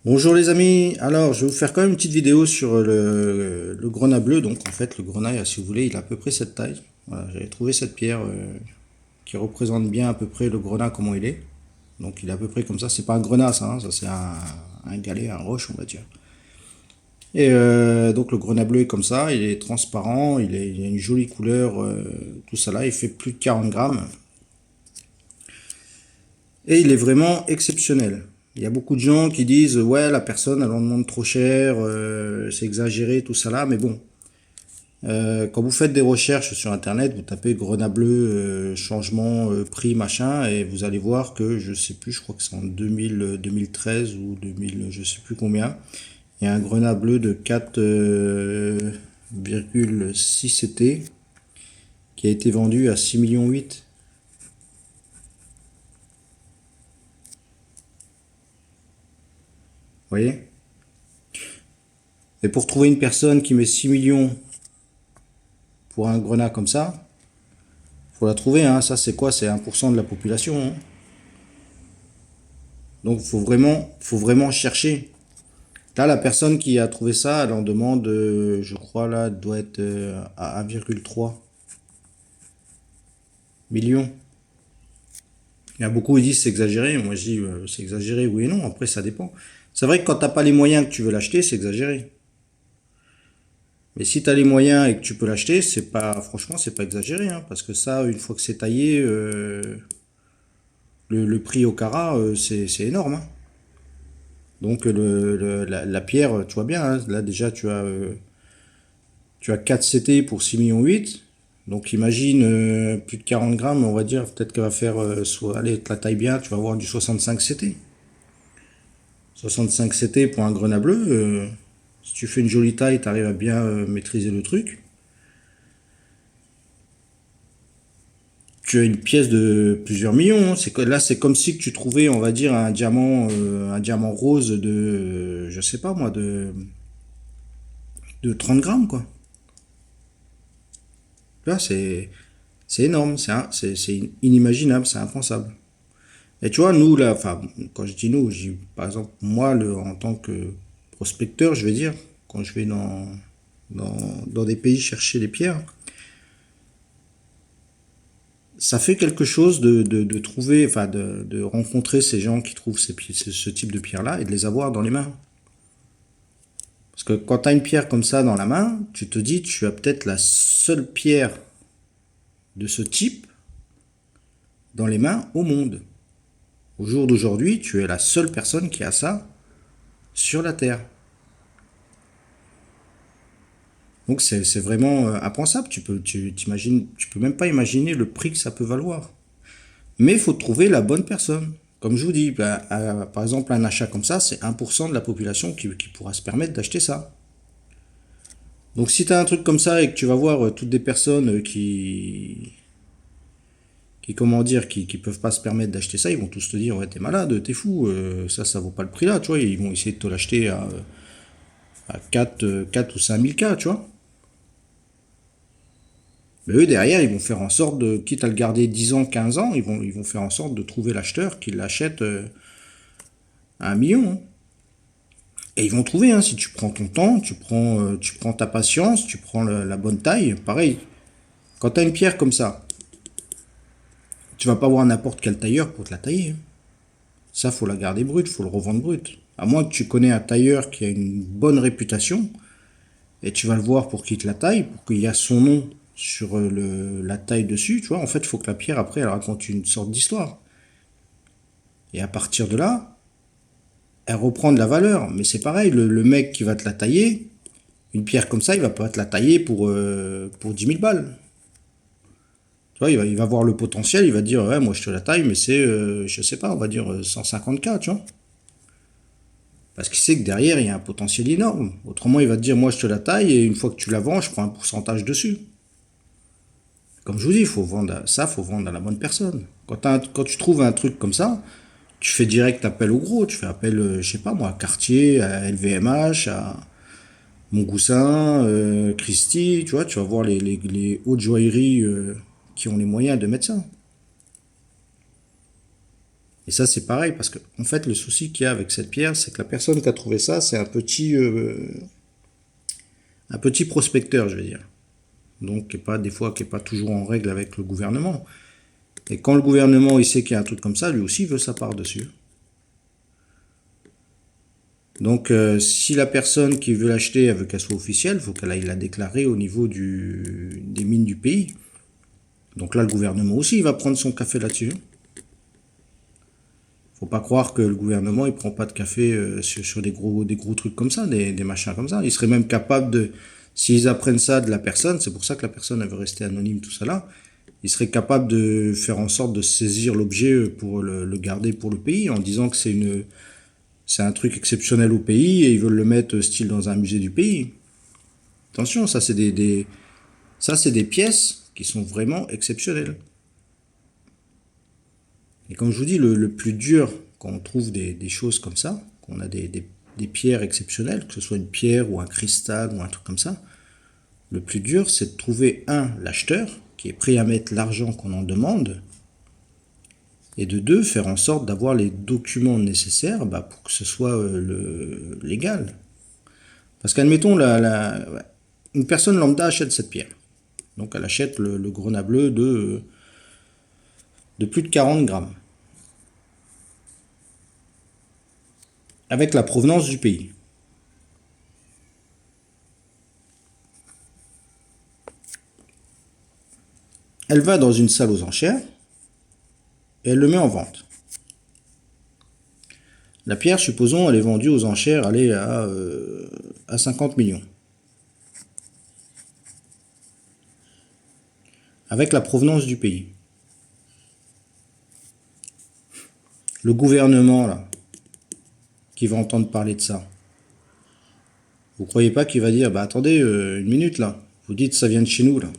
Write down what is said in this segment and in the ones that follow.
Bonjour les amis, alors je vais vous faire quand même une petite vidéo sur le grenat bleu. Donc en fait le grenat, si vous voulez, il a à peu près cette taille. Voilà, j'avais trouvé cette pierre qui représente bien à peu près le grenat comment il est. Donc il est à peu près comme ça, c'est pas un grenat ça, ça c'est un galet, un roche on va dire. Et donc le grenat bleu est comme ça, il est transparent, il a une jolie couleur, tout ça là, il fait plus de 40 grammes. Et il est vraiment exceptionnel. Il y a beaucoup de gens qui disent ouais la personne elle en demande trop cher, c'est exagéré tout ça là, mais bon. Quand vous faites des recherches sur internet, vous tapez grenat bleu, changement, prix, machin, et vous allez voir que je sais plus, je crois que c'est en 2000, 2013 ou 2000, je sais plus combien. Il y a un grenat bleu de 4,6 CT qui a été vendu à 6 millions 8. Vous voyez? Et pour trouver une personne qui met 6 millions pour un grenat comme ça, faut la trouver, hein. Ça c'est quoi? C'est 1% de la population, hein. Donc faut vraiment chercher. Là, la personne qui a trouvé ça, elle en demande, je crois là, doit être à 1,3 million. Il y a beaucoup qui disent c'est exagéré. Moi je dis c'est exagéré, oui et non. Après ça dépend. C'est vrai que quand t'as pas les moyens que tu veux l'acheter, c'est exagéré. Mais si tu as les moyens et que tu peux l'acheter, c'est pas, franchement, c'est pas exagéré, hein, parce que ça, une fois que c'est taillé, le prix au carat, c'est énorme, hein. Donc la pierre, tu vois bien, hein, là déjà tu as 4 CT pour 6 millions 8. Donc imagine plus de 40 grammes, on va dire, peut-être qu'elle va faire, soit, allez, la taille bien, tu vas avoir du 65 CT. 65 CT pour un grenat bleu, si tu fais une jolie taille, tu arrives à bien maîtriser le truc. Tu as une pièce de plusieurs millions, hein. Là, c'est comme si que tu trouvais, on va dire, un diamant rose de, je sais pas moi, de 30 grammes, quoi. Là, c'est énorme, c'est inimaginable, c'est impensable. Et tu vois, nous, là, enfin, quand je dis nous, par exemple, moi, en tant que prospecteur, je vais dire, quand je vais dans des pays chercher des pierres, ça fait quelque chose de trouver, enfin, de rencontrer ces gens qui trouvent ce type de pierre-là et de les avoir dans les mains. Parce que quand tu as une pierre comme ça dans la main, tu te dis, tu as peut-être la seule pierre de ce type dans les mains au monde. Au jour d'aujourd'hui, tu es la seule personne qui a ça sur la Terre. Donc c'est vraiment impensable. Tu peux même pas imaginer le prix que ça peut valoir. Mais il faut trouver la bonne personne. Comme je vous dis, par exemple, un achat comme ça, c'est 1% de la population qui pourra se permettre d'acheter ça. Donc si tu as un truc comme ça et que tu vas voir toutes des personnes comment dire, qui peuvent pas se permettre d'acheter ça, ils vont tous te dire ouais t'es malade, t'es fou, ça vaut pas le prix là, tu vois, ils vont essayer de te l'acheter à 4 ou 5 000 K, tu vois. Mais eux derrière, ils vont faire en sorte de, quitte à le garder 10 ans, 15 ans, ils vont faire en sorte de trouver l'acheteur qui l'achète à 1 million, hein. Et ils vont trouver, hein, si tu prends ton temps, tu prends ta patience, tu prends la bonne taille. Pareil, quand tu as une pierre comme ça, tu vas pas voir n'importe quel tailleur pour te la tailler, hein. Ça, faut la garder brute, faut le revendre brut. À moins que tu connais un tailleur qui a une bonne réputation, et tu vas le voir pour qu'il te la taille, pour qu'il y a son nom sur la taille dessus, tu vois. En fait, il faut que la pierre, après, elle raconte une sorte d'histoire. Et à partir de là, elle reprend de la valeur. Mais c'est pareil, le mec qui va te la tailler, une pierre comme ça, il va pas te la tailler pour 10 000 balles. Tu vois, il va voir le potentiel, il va dire, ouais, moi je te la taille, mais c'est, je sais pas, on va dire 150K, tu vois. Parce qu'il sait que derrière, il y a un potentiel énorme. Autrement, il va te dire, moi je te la taille, et une fois que tu la vends, je prends un pourcentage dessus. Comme je vous dis, il faut vendre ça, faut vendre à la bonne personne. Quand tu trouves un truc comme ça, tu fais direct appel au gros. Tu fais appel, je sais pas moi, à Cartier, à LVMH, à Montgoussin, Christie, tu vois, tu vas voir les hautes joailleries qui ont les moyens de mettre ça. Et ça, c'est pareil, parce que en fait, le souci qu'il y a avec cette pierre, c'est que la personne qui a trouvé ça, c'est un petit prospecteur, je veux dire. Donc, qui est pas toujours en règle avec le gouvernement. Et quand le gouvernement, il sait qu'il y a un truc comme ça, lui aussi, il veut sa part dessus. Donc, si la personne qui veut l'acheter, elle veut qu'elle soit officielle, il faut qu'elle aille la déclarer au niveau des mines du pays. Donc là, le gouvernement aussi, il va prendre son café là-dessus. Faut pas croire que le gouvernement, il prend pas de café sur des gros trucs comme ça, des machins comme ça. Il serait même capable de, s'ils apprennent ça de la personne, c'est pour ça que la personne, elle veut rester anonyme, tout ça là, il serait capable de faire en sorte de saisir l'objet pour le garder pour le pays, en disant que c'est un truc exceptionnel au pays et ils veulent le mettre style dans un musée du pays. Attention, ça c'est ça c'est des pièces qui sont vraiment exceptionnelles. Et comme je vous dis, le plus dur quand on trouve des choses comme ça, qu'on a des pierres exceptionnelles, que ce soit une pierre ou un cristal ou un truc comme ça, le plus dur c'est de trouver l'acheteur qui est prêt à mettre l'argent qu'on en demande, et de deux, faire en sorte d'avoir les documents nécessaires pour que ce soit légal. Parce qu'admettons, une personne lambda achète cette pierre. Donc elle achète le grenat bleu de plus de 40 grammes. Avec la provenance du pays. Elle va dans une salle aux enchères et elle le met en vente. La pierre, supposons, elle est vendue aux enchères, elle est à 50 millions. Avec la provenance du pays. Le gouvernement, là, qui va entendre parler de ça, vous croyez pas qu'il va dire, attendez, une minute là, vous dites ça vient de chez nous là.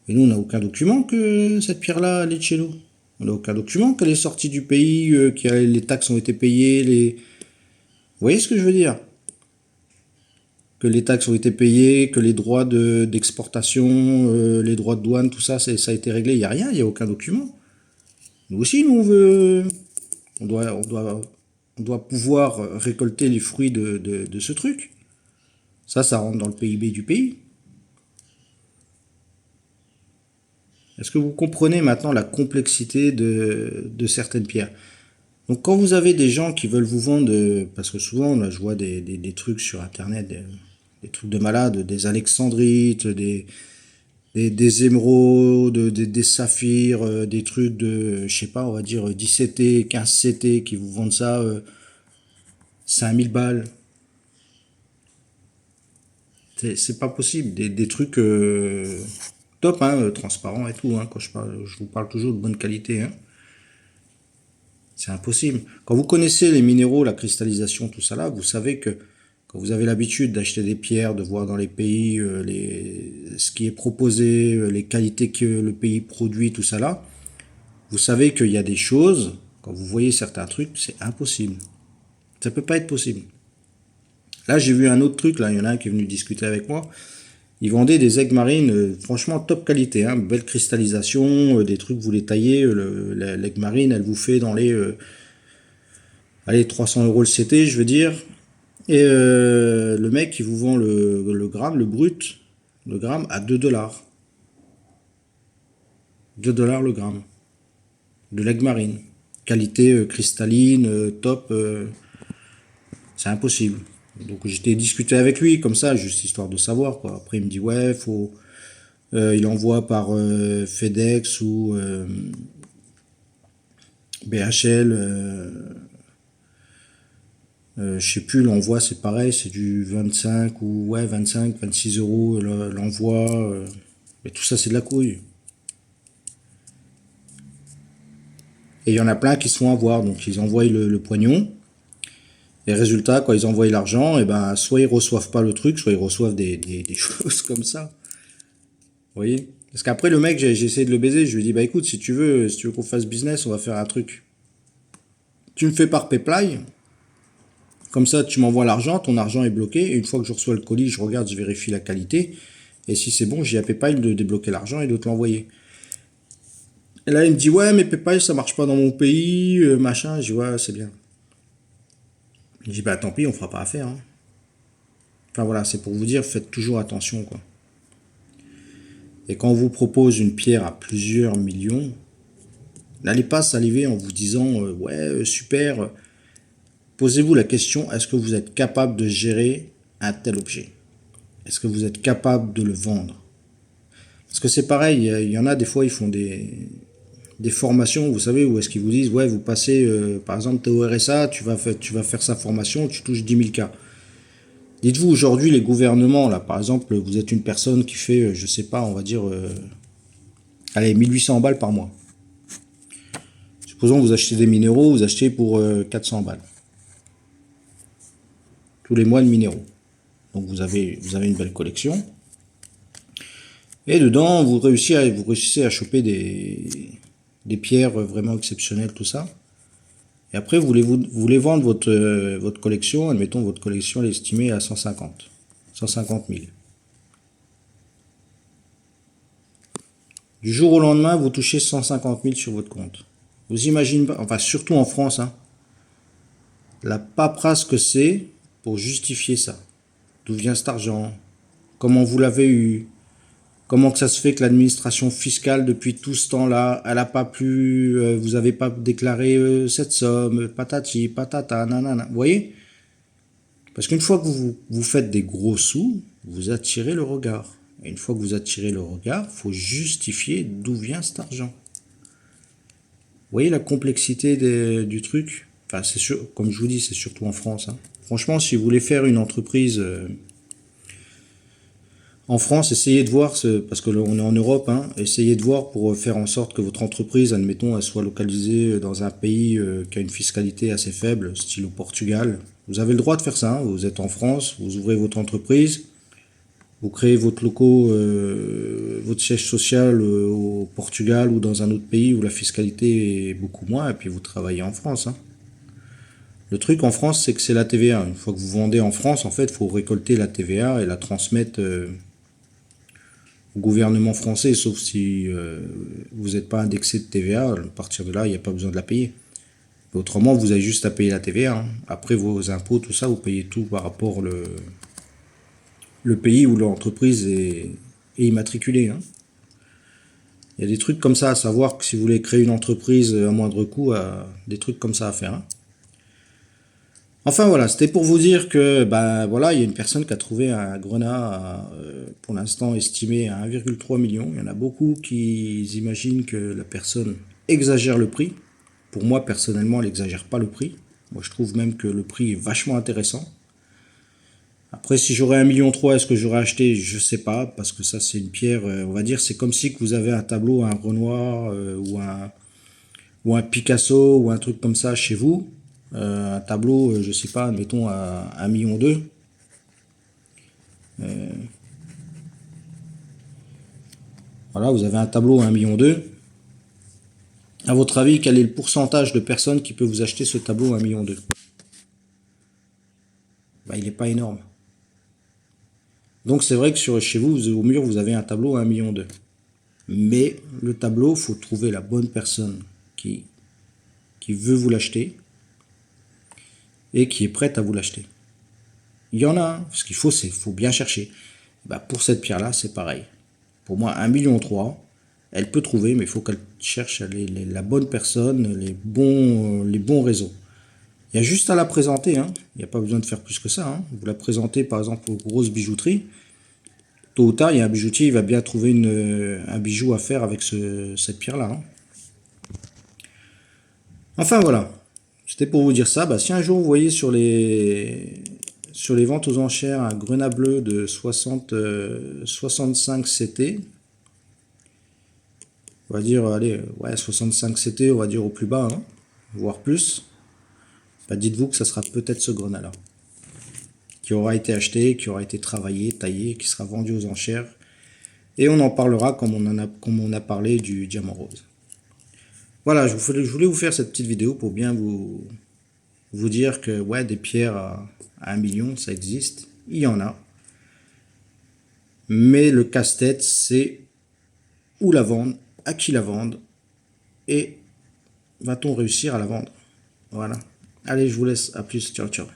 Et nous, on n'a aucun document que cette pierre-là, elle est de chez nous. On n'a aucun document qu'elle est sortie du pays, que les taxes ont été payées, Vous voyez ce que je veux dire? Que les taxes ont été payées, que les droits d'exportation, les droits de douane, tout ça, ça a été réglé. Il n'y a rien, il n'y a aucun document. Nous aussi, nous, on doit pouvoir récolter les fruits de ce truc. Ça rentre dans le PIB du pays. Est-ce que vous comprenez maintenant la complexité de certaines pierres? Donc quand vous avez des gens qui veulent vous vendre, parce que souvent là, je vois des trucs sur internet, des trucs de malades, des alexandrites, des émeraudes, des saphirs, des trucs de, je sais pas, on va dire 17T, 15CT, qui vous vendent ça 5000 balles. C'est pas possible. Des trucs top, hein, transparents et tout. Hein, quand je vous parle toujours de bonne qualité. Hein. C'est impossible. Quand vous connaissez les minéraux, la cristallisation, tout ça là, vous savez que quand vous avez l'habitude d'acheter des pierres, de voir dans les pays ce qui est proposé, les qualités que le pays produit, tout ça là, vous savez qu'il y a des choses, quand vous voyez certains trucs, c'est impossible. Ça peut pas être possible. Là, j'ai vu un autre truc, là, il y en a un qui est venu discuter avec moi. Ils vendaient des aigues marines, franchement top qualité, hein, belle cristallisation, des trucs, vous les taillez, l'aigue marine, elle vous fait dans allez, 300 € le CT, je veux dire. Et le mec, il vous vend le gramme, le brut, le gramme à 2 dollars. 2 dollars le gramme. De l'aigue marine. Qualité cristalline, top. C'est impossible. Donc j'étais discuté avec lui comme ça, juste histoire de savoir quoi. Après il me dit ouais, il envoie par FedEx ou BHL. Je sais plus, l'envoi c'est pareil, c'est du 25 ou ouais 25, 26 € l'envoi. Mais tout ça c'est de la couille. Et il y en a plein qui se font avoir, donc ils envoient le poignon. Et résultat, quand ils envoient l'argent, et soit ils reçoivent pas le truc, soit ils reçoivent des choses comme ça. Vous voyez? Parce qu'après, le mec, j'ai essayé de le baiser. Je lui ai dit, écoute, si tu veux qu'on fasse business, on va faire un truc. Tu me fais par PayPal. Comme ça, tu m'envoies l'argent, ton argent est bloqué. Et une fois que je reçois le colis, je regarde, je vérifie la qualité. Et si c'est bon, j'ai à PayPal de débloquer l'argent et de te l'envoyer. Et là, il me dit, ouais, mais PayPal, ça marche pas dans mon pays, machin. Je dis, ouais, c'est bien. Je dis, bah tant pis, on fera pas affaire, hein. Enfin voilà, c'est pour vous dire, faites toujours attention, quoi. Et quand on vous propose une pierre à plusieurs millions, n'allez pas saliver en vous disant, ouais, super. Posez-vous la question, est-ce que vous êtes capable de gérer un tel objet? Est-ce que vous êtes capable de le vendre? Parce que c'est pareil, il y en a des fois, ils font des formations, vous savez, où est-ce qu'ils vous disent, ouais, vous passez, par exemple, t'es au RSA, tu vas faire sa formation, tu touches 10 000 cas. Dites-vous aujourd'hui, les gouvernements, là, par exemple, vous êtes une personne qui fait, je sais pas, on va dire, allez, 1800 balles par mois. Supposons que vous achetez des minéraux, vous achetez pour 400 balles. Tous les mois de minéraux. Donc vous avez une belle collection. Et dedans, vous réussissez à choper des pierres vraiment exceptionnelles, tout ça. Et après, vous voulez vendre votre collection, admettons, votre collection est estimée à 150 000. Du jour au lendemain, vous touchez 150 000 sur votre compte. Vous imaginez pas, enfin surtout en France, hein, la paperasse que c'est pour justifier ça. D'où vient cet argent? Comment vous l'avez eu? Comment que ça se fait que l'administration fiscale, depuis tout ce temps-là, elle n'a pas pu, vous n'avez pas déclaré cette somme, patati, patata, nanana. Vous voyez? Parce qu'une fois que vous faites des gros sous, vous attirez le regard. Et une fois que vous attirez le regard, il faut justifier d'où vient cet argent. Vous voyez la complexité du truc? Enfin, c'est sûr, comme je vous dis, c'est surtout en France, hein. Franchement, si vous voulez faire une entreprise en France, essayez de voir, parce que on est en Europe, hein, essayez de voir pour faire en sorte que votre entreprise, admettons, elle soit localisée dans un pays qui a une fiscalité assez faible, style au Portugal. Vous avez le droit de faire ça, hein. Vous êtes en France, vous ouvrez votre entreprise, vous créez votre locaux, votre siège social au Portugal ou dans un autre pays où la fiscalité est beaucoup moins, et puis vous travaillez en France, hein. Le truc en France, c'est que c'est la TVA. Une fois que vous vendez en France, en fait, il faut récolter la TVA et la transmettre au gouvernement français, sauf si vous n'êtes pas indexé de TVA. À partir de là, il n'y a pas besoin de la payer. Autrement, vous avez juste à payer la TVA, hein. Après vos impôts, tout ça, vous payez tout par rapport le pays où l'entreprise est immatriculée, hein. Il y a des trucs comme ça à savoir que si vous voulez créer une entreprise à moindre coût, des trucs comme ça à faire, hein. Enfin voilà, c'était pour vous dire que ben voilà, il y a une personne qui a trouvé un grenat pour l'instant estimé à 1,3 million. Il y en a beaucoup qui imaginent que la personne exagère le prix. Pour moi, personnellement, elle n'exagère pas le prix. Moi, je trouve même que le prix est vachement intéressant. Après, si j'aurais 1,3 million, est-ce que j'aurais acheté? Je sais pas, parce que ça, c'est une pierre, on va dire, c'est comme si que vous avez un tableau, un Renoir ou un Picasso ou un truc comme ça chez vous. Un tableau, je sais pas, admettons à 1,2 million. Voilà, vous avez un tableau à 1,2 million. À votre avis, quel est le pourcentage de personnes qui peuvent vous acheter ce tableau à 1,2 million? Bah, il n'est pas énorme. Donc c'est vrai que chez vous, au mur, vous avez un tableau à 1,2 million. Mais le tableau, il faut trouver la bonne personne qui veut vous l'acheter et qui est prête à vous l'acheter. Il y en a, hein. Ce qu'il faut, c'est faut bien chercher. Bah, pour cette pierre-là, c'est pareil. Pour moi, 1,3 million, elle peut trouver, mais il faut qu'elle cherche la bonne personne, les bons réseaux. Il y a juste à la présenter, hein. Il n'y a pas besoin de faire plus que ça, hein. Vous la présentez par exemple aux grosses bijouteries. Tôt ou tard, il y a un bijoutier, il va bien trouver un bijou à faire avec cette pierre-là, hein. Enfin voilà, c'était pour vous dire ça. Bah, si un jour vous voyez sur les ventes aux enchères un grenat bleu de 65 CT, on va dire, allez, ouais, 65 CT, on va dire au plus bas, hein, voire plus, bah, dites-vous que ça sera peut-être ce grenat-là, qui aura été acheté, qui aura été travaillé, taillé, qui sera vendu aux enchères, et on en parlera comme on a parlé du diamant rose. Voilà, je voulais vous faire cette petite vidéo pour bien vous dire que ouais, des pierres à 1 million, ça existe, il y en a. Mais le casse-tête, c'est où la vendre, à qui la vendre, et va-t-on réussir à la vendre? Voilà. Allez, je vous laisse. À plus. Ciao, ciao.